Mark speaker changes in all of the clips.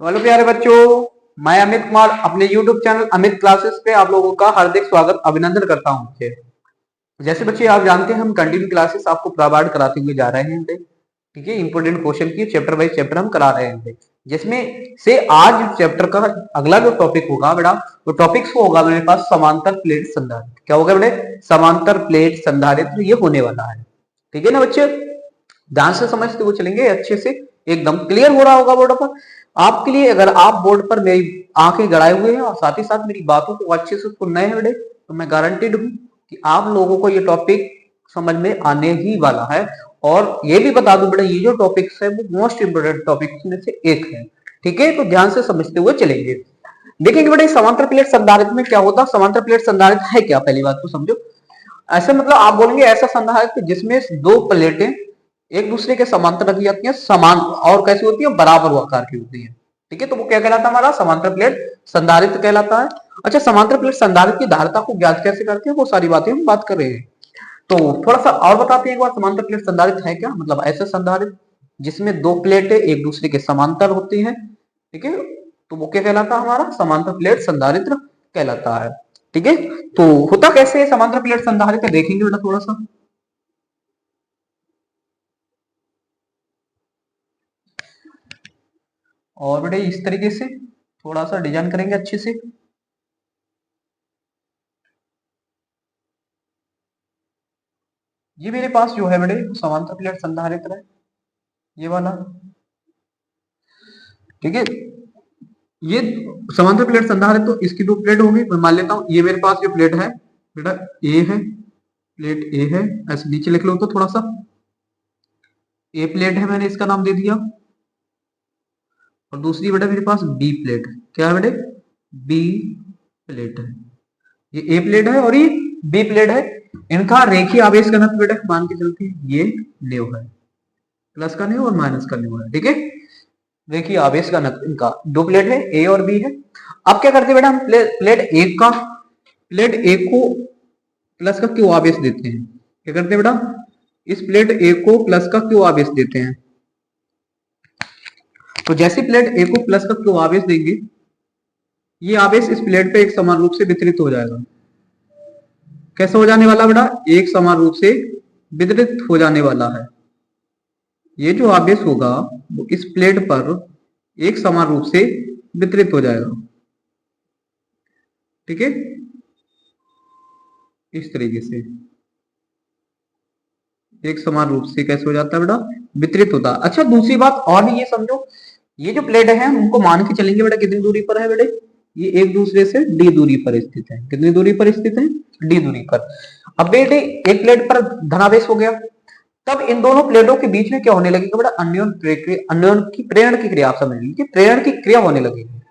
Speaker 1: तो हेलो प्यारे बच्चों, मैं अमित कुमार अपने YouTube चैनल अमित क्लासेस पे आप लोगों का हार्दिक स्वागत अभिनंदन करता हूँ। जैसे बच्चे आप जानते हैं, हम कंटिन्यू क्लासेस आपको प्रोवाइड कराते हुए जा रहे हैं। ठीक है, इंपोर्टेंट क्वेश्चन की चैप्टर बाय चैप्टर हम करा रहे हैं, जिसमें से आज चैप्टर का अगला जो टॉपिक होगा बेटा, वो टॉपिक्स को होगा मेरे पास समांतर प्लेट संधारित्र। क्या होगा बेटे? समांतर प्लेट संधारित्र ये होने वाला है। ठीक है ना बच्चे, ध्यान से समझते हुए चलेंगे, अच्छे से एकदम क्लियर हो रहा होगा बोर्ड पर आपके लिए। अगर आप बोर्ड पर मेरी आंखें गड़ाए हुए हैं और साथ ही साथ मेरी बातों को अच्छे से सुन रहे हैं बेटे, तो मैं गारंटेड हूं कि आप लोगों को ये टॉपिक समझ में आने ही वाला है। और ये भी बता दूं बेटा, ये जो टॉपिक्स है वो मोस्ट इंपोर्टेंट टॉपिक्स में से एक है। ठीक है, तो ध्यान से समझते हुए चलेंगे। देखेंगे बेटा, समांतर प्लेट संधारित्र में क्या होता है। समांतर प्लेट संधारित्र है क्या, पहली बात तो समझो। ऐसा मतलब आप बोलेंगे ऐसा संधारित्र जिसमें दो प्लेटें एक दूसरे के समांतर रखी जाती हैं, समान और कैसी होती है, बराबर आकार की होती है। ठीक है, तो वो क्या कहलाता है, हमारा समांतर प्लेट संधारित्र कहलाता है। अच्छा, समांतर प्लेट संधारित्र की धारिता को ज्ञात कैसे करते हैं, वो सारी बातें हम बात कर रहे हैं। तो थोड़ा सा और बताते हैं एक बार, समांतर प्लेट संधारित्र है क्या। मतलब ऐसा संधारित्र जिसमें दो प्लेटें एक दूसरे के समांतर होती हैं। ठीक है, तो वो क्या कहलाता है, हमारा समांतर प्लेट संधारित्र कहलाता है। ठीक है, तो होता कैसे है समांतर प्लेट संधारित्र, देखेंगे बेटा थोड़ा सा। और बेटे इस तरीके से थोड़ा सा डिजाइन करेंगे अच्छे से। ये मेरे पास जो है बेटे समांतर प्लेट संधारित्र है, ये वाला। ठीक है, ये समांतर प्लेट संधारित्र, तो इसकी दो प्लेट होगी। मैं मान लेता हूं ये मेरे पास जो प्लेट है बेटा, ए है, प्लेट ए है। ऐसे नीचे लिख लो तो थोड़ा सा, ए प्लेट है, मैंने इसका नाम दे दिया। और दूसरी बेटा मेरे पास बी प्लेट है। क्या है बेटे? बी प्लेट है। ये ए प्लेट है और ये बी प्लेट है। इनका रेखीय आवेश घनत्व बेटा मान के चलते हैं ये नेव है, प्लस का नेव और माइनस का नेव है। ठीक है, रेखीय आवेश घनत्व इनका दो प्लेट है, ए और बी है। अब क्या करते हैं बेटा, हम प्लेट ए को प्लस का क्यों आवेश देते हैं। क्या करते हैं बेटा, इस प्लेट ए को प्लस का क्यों आवेश देते हैं। तो जैसे प्लेट ए को प्लस का क्यों आवेश देंगे, ये आवेश इस प्लेट पे एक समान रूप से वितरित हो जाएगा। कैसे हो जाने वाला बेटा, एक समान रूप से वितरित हो जाने वाला है। ये जो आवेश होगा वो इस प्लेट पर एक समान रूप से वितरित हो जाएगा। ठीक है, इस तरीके से एक समान रूप से कैसे हो जाता है बेटा, वितरित होता है। अच्छा, दूसरी बात और भी ये समझो, ये जो प्लेट है हम उनको मान के चलेंगे बेटा कितनी दूरी पर है बेटे, ये एक दूसरे से डी दूरी पर स्थित है। कितनी दूरी पर स्थित है, डी दूरी पर। अब बेटे एक प्लेट पर धनावेश हो गया, तब इन दोनों प्लेटों के बीच में क्या होने लगेगा बेटा, अन्योन की प्रेरण की क्रिया। आप समझ लीजिए, प्रेरण की क्रिया होने लगेगी।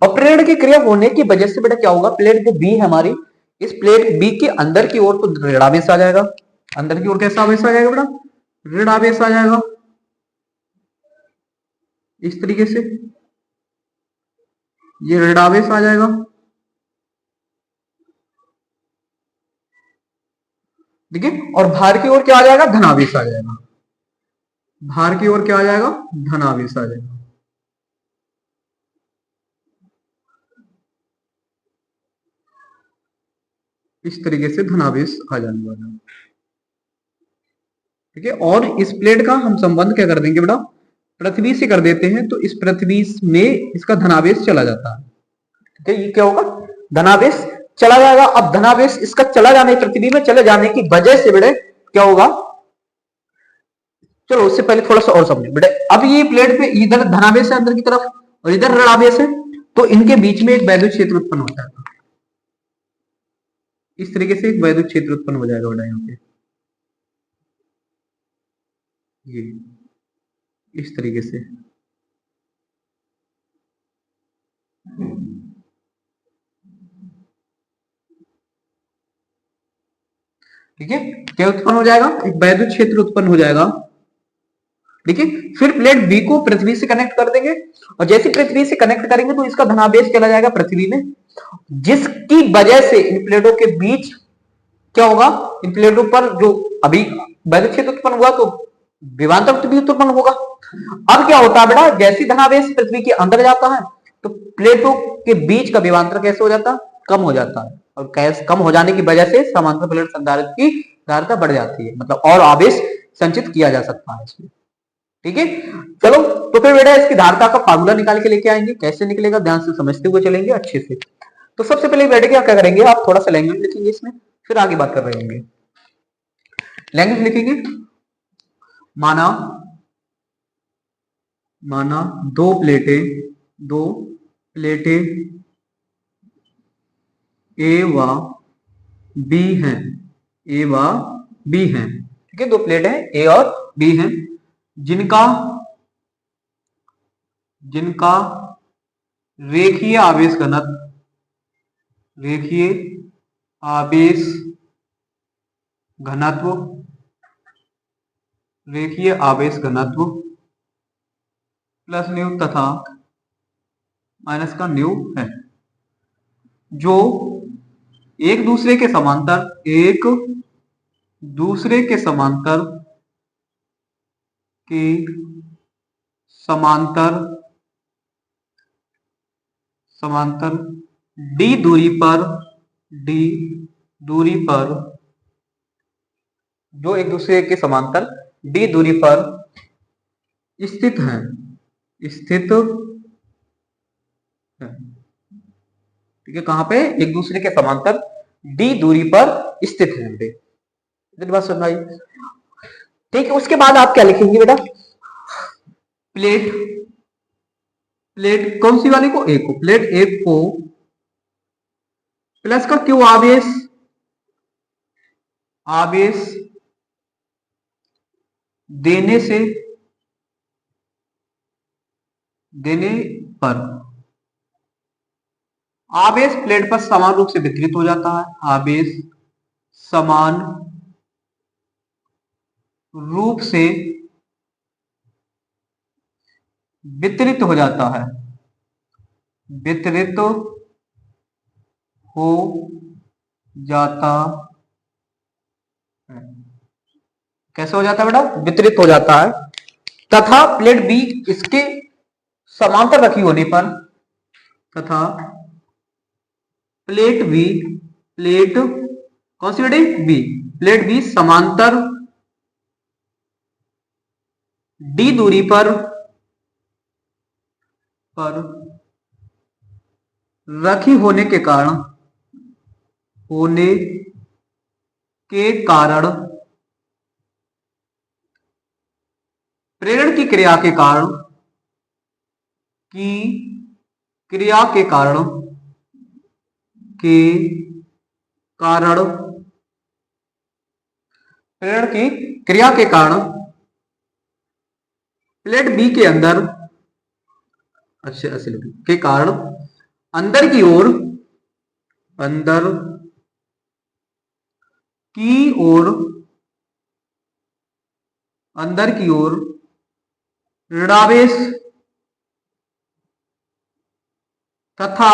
Speaker 1: और प्रेरण की क्रिया होने की वजह से बेटा क्या होगा, प्लेट जो बी है हमारी, इस प्लेट बी के अंदर की ओर तो ऋणावेश आ जाएगा। अंदर की ओर कैसा आवेश आ जाएगा बेटा, ऋण आवेश आ जाएगा। इस तरीके से ये ऋण आवेश आ जाएगा। ठीक है, और भार की ओर क्या आ जाएगा, धनावेश आ जाएगा। भार की ओर क्या आ जाएगा, धनावेश आ जाएगा। इस तरीके से धनावेश आ जाने वाला है। ठीक है, और इस प्लेट का हम संबंध क्या कर देंगे बेटा, पृथ्वी से कर देते हैं। तो इस पृथ्वी में इसका धनावेश चला जाता है। ठीक है, ये क्या होगा, धनावेश चला जाएगा। अब धनावेश इसका चला जाने, पृथ्वी में चले जाने की वजह से बेटे क्या होगा, चलो उससे पहले थोड़ा सा और समझे बेटे। अब ये प्लेट पे इधर धनावेश है अंदर की तरफ और इधर ऋणावेश है, तो इनके बीच में एक वैद्युत क्षेत्र उत्पन्न होता है। इस तरीके से एक वैद्युत क्षेत्र उत्पन्न हो जाएगा बेटा यहाँ पे, ये इस तरीके से। ठीक है, क्या उत्पन्न हो जाएगा, एक वैद्युत क्षेत्र उत्पन्न हो जाएगा। देखिए, फिर प्लेट बी को पृथ्वी से कनेक्ट कर देंगे, और जैसे पृथ्वी से कनेक्ट करेंगे तो इसका धनावेश चला जाएगा पृथ्वी में, जिसकी वजह से इन प्लेटों के बीच क्या होगा, इन प्लेटों पर जो अभी वैद्युत क्षेत्र उत्पन्न हुआ, तो विभवांतर भी उत्पन्न होगा। अब क्या होता है बेटा, जैसी धनावेश पृथ्वी के अंदर जाता है तो प्लेटों के बीच का विभवांतर कैसे हो जाता है, कम हो जाता है, और कैसे कम हो जाने की वजह से समांतर प्लेट संधारित्र की धारिता बढ़ जाती है, मतलब और आवेश संचित किया जा सकता है इसमें। ठीक है, चलो तो फिर बेटा इसकी धारिता का फार्मूला निकाल के लेके आएंगे, कैसे निकलेगा ध्यान से समझते हुए चलेंगे अच्छे से। तो सबसे पहले बेटे क्या करेंगे, आप थोड़ा सा लैंग्वेज लिखेंगे इसमें, फिर आगे बात कर रहे होंगे। लैंग्वेज लिखेंगे, माना माना दो प्लेटें ए व बी हैं, ए व बी हैं, ठीक है, दो प्लेट हैं ए और बी हैं, जिनका रेखीय आवेश घनत्व प्लस न्यू तथा माइनस का न्यू है, जो एक दूसरे के समांतर d दूरी पर जो एक दूसरे के समांतर d दूरी पर स्थित है, ठीक है, कहां पे, एक दूसरे के समांतर d दूरी पर स्थित है। बात सुनाई, ठीक है। उसके बाद आप क्या लिखेंगे बेटा, प्लेट कौन सी वाली को, एक को, प्लेट एक को प्लस का क्यों आवेश देने पर आवेश प्लेट पर समान रूप से वितरित हो जाता है, आवेश समान रूप से वितरित हो जाता है, कैसे हो जाता है बेटा, वितरित हो जाता है, तथा प्लेट बी इसके समांतर रखी होने पर, तथा प्लेट कौन सी बेटे, बी, प्लेट बी समांतर डी दूरी पर रखी होने के कारण प्रेरण की क्रिया के कारण प्रेरण की क्रिया के कारण प्लेट बी के अंदर के कारण अंदर की ओर ऋणावेश तथा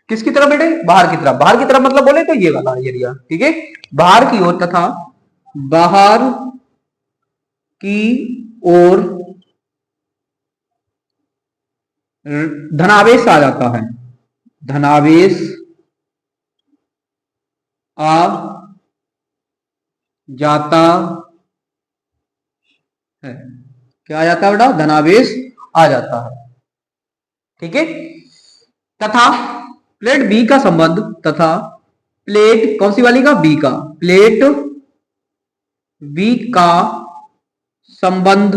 Speaker 1: किसकी तरफ बेटे, बाहर की तरफ मतलब बोले तो ये वाला एरिया, ठीक है, बाहर की ओर तथा बाहर की ओर धनावेश आ जाता है, धनावेश आ जाता है, क्या आ जाता है बेटा, धनावेश आ जाता है, ठीक है। तथा प्लेट बी का संबंध, तथा प्लेट कौन सी वाली का, बी का, प्लेट बी का संबंध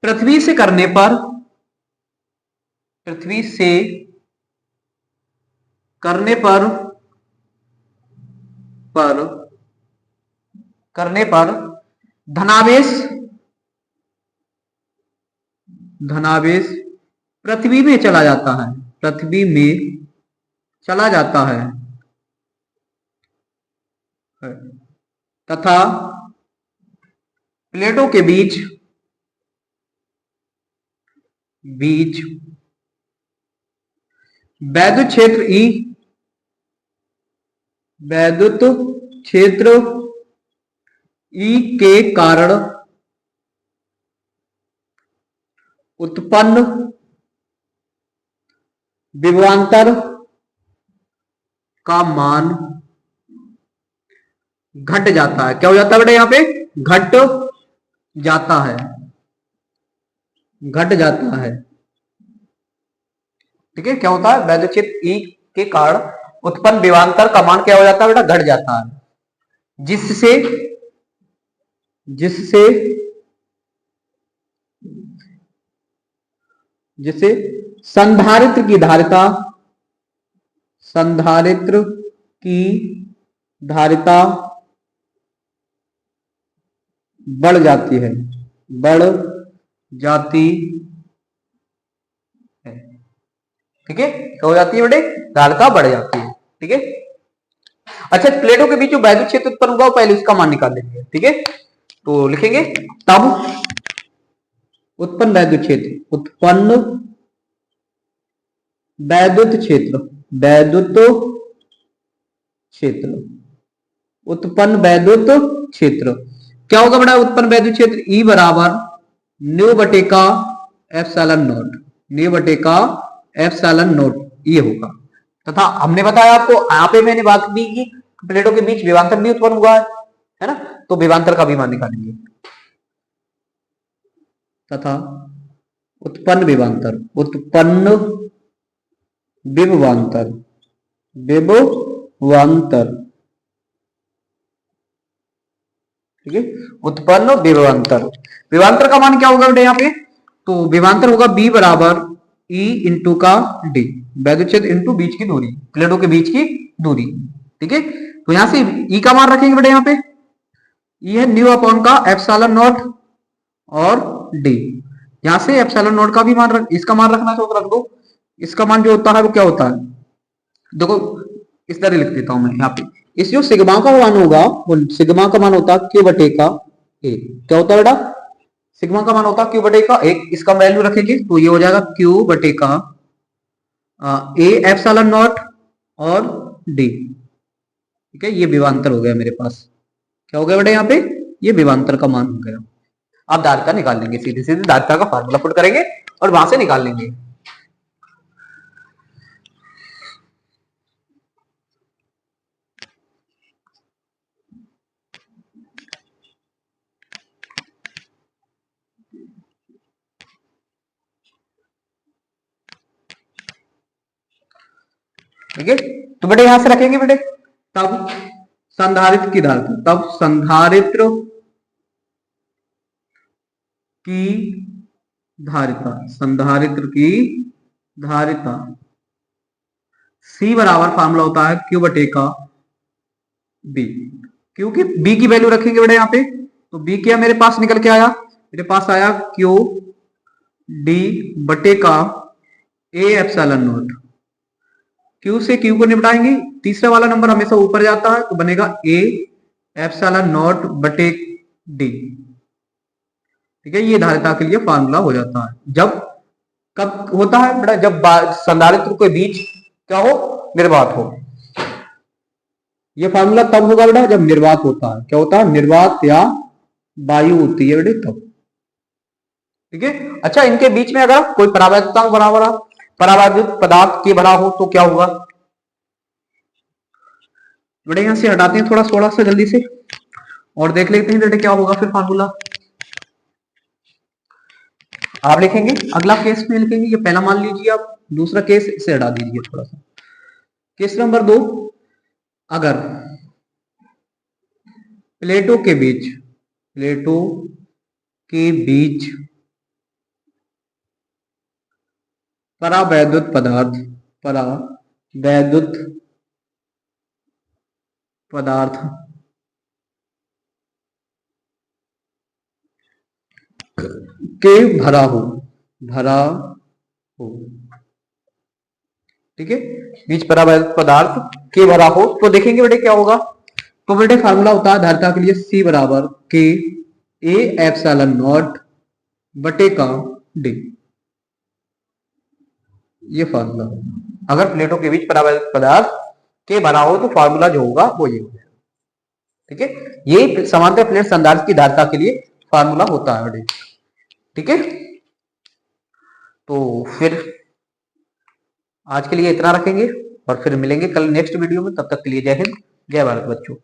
Speaker 1: पृथ्वी से करने पर धनावेश पृथ्वी में चला जाता है, तथा प्लेटों के बीच वैद्युत क्षेत्र ई के कारण उत्पन्न विभवांतर का मान घट जाता है। क्या हो जाता है बेटा यहां पे? घट जाता है, घट जाता है। ठीक है, क्या होता है? वैद्युत क्षेत्र ई के कारण उत्पन्न विभवांतर का मान क्या हो जाता है बेटा? घट जाता है, जिससे जिससे जिससे संधारित्र की धारिता, संधारित्र की धारिता बढ़ जाती है, बढ़ जाती है। ठीक है, क्या हो जाती है बेटे? धारिता बढ़ जाती है। ठीक है, अच्छा प्लेटों के बीच जो वैद्युत क्षेत्र उत्पन्न होगा पहले उसका मान निकाल लेंगे। ठीक है, तो लिखेंगे तब उत्पन्न वैद्युत क्षेत्र, उत्पन्न वैद्युत क्षेत्र, वैद्युत क्षेत्र, उत्पन्न वैद्युत क्षेत्र क्या होगा बेटा? उत्पन्न वैद्युत क्षेत्र ई बराबर न्यू बटे का एप्सिलॉन नॉट, न्यू बटे का एप्सिलॉन नॉट ये होगा। तथा हमने बताया आपको, यहाँ पे मैंने बात भी की प्लेटों के बीच विभवांतर भी उत्पन्न हुआ है ना, तो विभवांतर का भी मान निकालेंगे। तथा उत्पन्न विभवांतर, उत्पन्न विभवांतर, विभवांतर, ठीक है, उत्पन्न विभवांतर, विभवांतर का मान क्या होगा बेटा यहाँ पे? तो विभवांतर होगा बी बराबर ई इंटू का डी, वैद्युत क्षेत्र इंटू बीच की दूरी, प्लेटों के बीच की दूरी। ठीक है, तो यहां से ई का मान रखेंगे बेटा यहाँ पे, ई है न्यू अपॉन का एप्सिलॉन नॉट और डी। यहां से एप्सिलॉन नॉट का भी मान रख, इसका मान रखना तो रख दो। इसका मान जो होता है वो क्या होता है? देखो इस तरह लिख देता हूं मैं यहाँ पे, इस जो सिग्मा का मान होगा वो सिग्मा का मान होता है क्यू बटे का ए। क्या होता है बेटा? सिग्मा का मान होता है क्यू बटे का एक, इसका वैल्यू रखेंगे तो ये हो जाएगा क्यू बटे का ए एप्सिलॉन नॉट और डी। ठीक है, ये विभवांतर हो गया मेरे पास। क्या हो गया बेटा यहाँ पे? ये विभवांतर का मान हो गया। आप धारिता निकाल लेंगे, सीधे सीधे धारिता का फार्मूला पुट करेंगे और वहां से निकाल लेंगे। ठीक है, तो बेटे यहां से रखेंगे बेटे, तब संधारित्र की धारिता, तब संधारित्र की धारिता, संधारित्र की धारिता C बराबर फार्मूला होता है Q बटे का B। क्योंकि B की वैल्यू रखेंगे बेटा यहाँ पे, तो B क्या मेरे पास निकल के आया? मेरे पास आया Q D बटे का A एप्सिलॉन नॉट। Q से Q को निपटाएंगे, तीसरा वाला नंबर हमेशा ऊपर जाता है, तो बनेगा A एप्सिलॉन नॉट बटे D। ठीक है, ये धारिता के लिए फार्मूला हो जाता है। जब कब होता है बेटा? जब संधारित्र के बीच क्या हो? निर्वात हो। ये फार्मूला तब होगा बेटा जब निर्वात होता है। क्या होता है? निर्वात या वायु होती है बेटे तब। ठीक है, अच्छा इनके बीच में अगर कोई परावैद्युतांक बराबर, परावैद्युत पदार्थ के भरा हो तो क्या होगा बेटे? यहां से हटाते हैं थोड़ा सा जल्दी से और देख लेते हैं बेटे क्या होगा फिर फार्मूला। आप लिखेंगे अगला केस में लिखेंगे, ये पहला मान लीजिए आप, दूसरा केस इसे हटा दीजिए थोड़ा सा। केस नंबर 2, अगर प्लेटों के बीच, प्लेटों के बीच परावैद्युत पदार्थ, परावैद्युत पदार्थ के भरा हो, भरा हो, ठीक है, बीच परावैद्युत पदार्थ के भरा हो, तो देखेंगे बेटे क्या होगा। तो बेटे फार्मूला होता है धारिता के लिए C बराबर के ए एप्सिलॉन नॉट बटे का डी। ये फार्मूला होगा अगर प्लेटों के बीच परावैद्युत पदार्थ के भरा हो, तो फार्मूला जो होगा वो ये होगा। ठीक है, यही समांतर प्लेट संधारित्र की धारिता के लिए फार्मूला होता है। ठीक है, तो फिर आज के लिए इतना रखेंगे और फिर मिलेंगे कल नेक्स्ट वीडियो में। तब तक के लिए जय हिंद, जय भारत बच्चों।